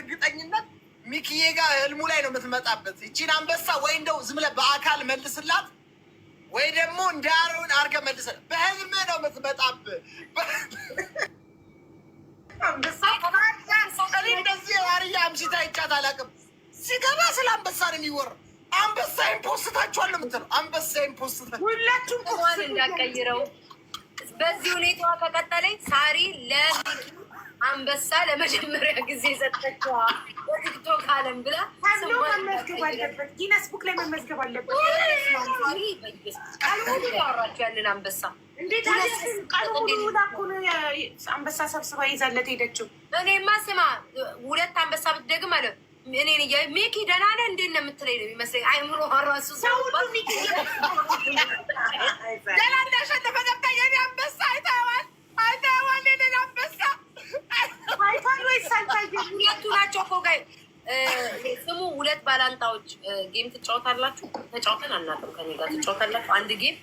በእርግጠኝነት ሚኪዬ ጋር ህልሙ ላይ ነው የምትመጣበት። ይቺን አንበሳ ወይ እንደው ዝም ብለህ በአካል መልስላት ወይ ደግሞ እንዳሩን አድርገህ መልስላት። በህልምህ ነው የምትመጣብህ። እንደዚህ አርያ አምሽታ ይጫት አላውቅም። ሲገባ ስለ አንበሳ ነው የሚወራው። አንበሳዬን ፖስታችኋል የምትለው አንበሳዬን ፖስታ ሁላችሁም ፖስት እንዳቀይረው በዚህ ሁኔታዋ ከቀጠለኝ ሳሪ ለሚኪ አንበሳ ለመጀመሪያ ጊዜ ሰጠችዋ በቲክቶክ አለም ብላ መመዝገብ አለበት። ጊነስ ቡክ ላይ መመዝገብ አለበት። ያወራችሁ ያንን አንበሳ እንዴት ቃል ሁሉ አንበሳ ሰብስባ ይዛለት ሄደችው። እኔማ ስማ 2 አንበሳ ብትደግም አለ እኔ ሚኪ ደህና ነህ እንዴት ነው የምትለኝ ነው የሚመስለኝ። አይምሮ ራሱ ሰው ሚኪ ደህና እንዳሸነፈ ገብታ የኔ አንበሳ አይተኸዋል የኔን አንበሳ አይቷል ወይስ አልታየም? ሁለቱ ናቸው እኮ ጋይ ስሙ 2 ባላንጣዎች ጌም ትጫወታላችሁ? ተጫውተን አናውቅም። ከኔ ጋር ትጫወታላችሁ? አንድ ጌም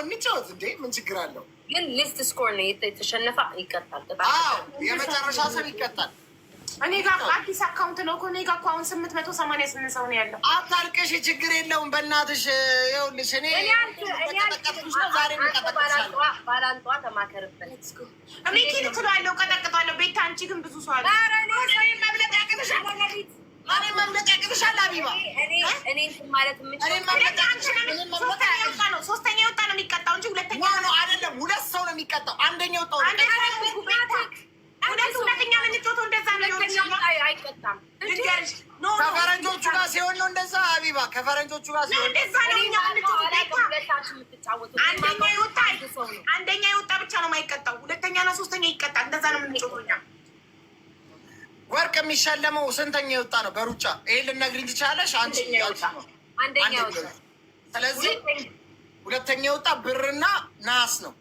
እንጫወት እንዴ ምን ችግር አለው? ግን ሊስት ስኮር ነው የተሸነፈ ይቀጣል። የመጨረሻ ሰው ይቀጣል። እኔ ጋር አዲስ አካውንት ነው እኮ እኔ ጋር እኮ አሁን 888 ሰው ነው ያለው። አታልቅሽ፣ ችግር የለውም በእናትሽ። ይኸውልሽ እኔ ባላንጧ ተማከርበት። እኔ ኪል ትላለሁ ቀጠቅጣለሁ። ቤታ አንቺ ግን ብዙ ሰው አለ። መብለጥ ያቅትሻል፣ አቢባ እኔ ማለት ሶስተኛ የወጣ ነው የሚቀጣው እንጂ ሁለተኛ ነው አይደለም። 2 ሰው ነው የሚቀጣው። አንደኛ ወጣው ሁለተኛ ምንጮቶ እንደዛ ነው አይቀጣም። ከፈረንጆቹ ጋር ሲሆን ነው እንደዛ። አቢባ ከፈረንጆቹ ጋር ሲሆን አንደኛ የወጣ ብቻ ነው የማይቀጣው። ሁለተኛና ሶስተኛ ይቀጣል። እንደዛ ነው የምንጮቶኛ። ወርቅ የሚሸለመው ስንተኛ የወጣ ነው በሩጫ? ይሄ ልነግሪኝ ትችላለሽ አንቺ? አንደኛ የወጣ ስለዚህ ሁለተኛ የወጣ ብርና ነሐስ ነው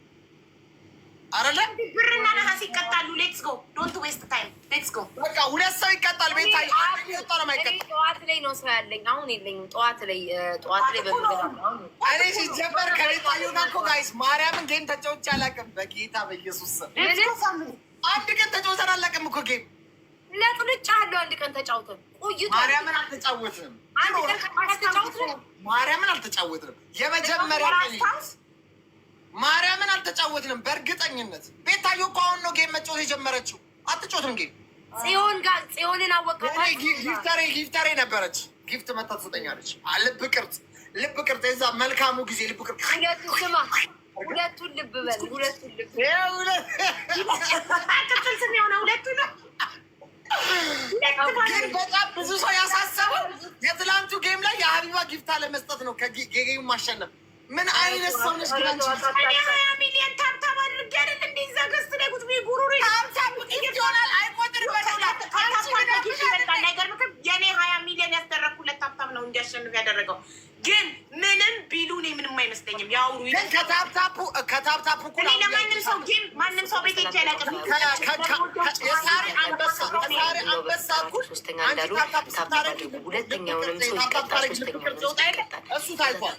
አይደለ? ብርና ነሐስ ይቀጣሉ። ሌትስ ጎ ዶንት ዌስት ታይም ሌትስ ጎ። በቃ 2 ሰው ይቀጣል። ቤታ አንደኛ የወጣ ነው የማይቀጣው። ጠዋት ላይ ነው ሰው ያለኝ፣ አሁን የለኝም። ጠዋት ላይ እኔ ሲጀመር ከቤታዩ ጋር እኮ ጋይስ ማርያምን ጌም ተጫውቼ አላውቅም። በጌታ በኢየሱስ ስም አንድ ቀን ተጫውተን አላውቅም እኮ ጌም። ለጥልጫ አለው አንድ ቀን ተጫውተን ቆይቶ ማርያምን አልተጫወትንም። ማርያምን አልተጫወትንም። የመጀመሪያ ቀን ማርያምን አልተጫወትንም። በእርግጠኝነት ቤታዩ እኮ አሁን ነው ጌም መጫወት የጀመረችው። አትጫወትም ጌም። ጽዮንን አወቃት። ጊፍተሬ ነበረች። ጊፍት መታ ትሰጠኛለች። ልብ ቅርጽ የዛ መልካሙ ጊዜ ልብ ቅርጽ። ሁለቱን ልብ በል ሁለቱን ልብ ቅጽል ስም የሆነ ሁለቱ ነው። ግን በጣም ብዙ ሰው ያሳሰበው የትላንቱ ጌም ላይ የሀቢባ ጊፍታ ለመስጠት ነው። ከጌሙ ማሸነፍ ምን አይነት ሰው ነች? 20 ሚሊዮን ታብታብ አድርጌ አይደል እንዲዛ ገስት ላይ ቁጭ ብዬ ጉሩሩ ታብታብ ይሆናል አይቆጥር የኔ 20 ሚሊዮን ያስደረግኩለት ታብታብ ነው እንዲያሸንፍ ያደረገው። ግን ምንም ቢሉ እኔ ምንም አይመስለኝም። ያውሩ ከታፕታፑ እኔ ለማንም ሰው ጌም ማንም ሰው ቤት ሄጄ አላውቅም። የሳሪ አንበሳ ሶስተኛ እንዳሉ ታፕታፕ አድርጉ። ሁለተኛውንም ሰው ይቀጣል። እሱ ታይቷል።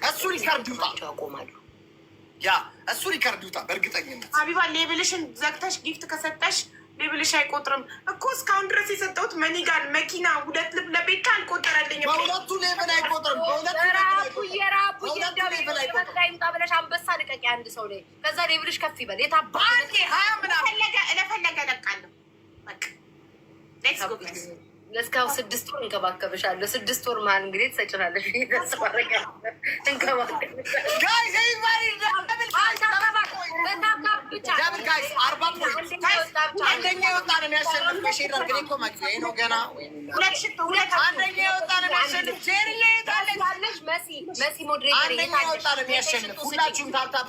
እሱ ሪካርድ ይውጣ ያቆማሉ። እሱ ሪካርድ ይውጣ በእርግጠኝነት። ሀቢባ ሌብልሽን ዘግተሽ ጊፍት ከሰጠሽ ሌብልሽ አይቆጥርም እኮ። እስካሁን ድረስ የሰጠሁት መኒጋን መኪና 2 ልብ ለቤታ አልቆጠረልኝም። በሁለቱ ሌብል አይቆጥርም። ብለሽ አንበሳ ልቀቂ አንድ ሰው ላይ ከዛ ሌብልሽ ከፍ ይበል። ለፈለገ ለቃለሁ። እስካሁን 6 ወር እንከባከብሻለሁ። 6 ወር መሀል እንግዲህ ትሰጭናለሽ። አንደኛ የወጣ ነው የሚያሸንፍ። በሼር አድርገን እኮ መግቢያ ነው ገና። አንደኛ የወጣ ነው የሚያሸንፍ። መሲ ሞዴሬተር አንደኛ የወጣ ነው የሚያሸንፍ። ሁላችሁም ታብታብ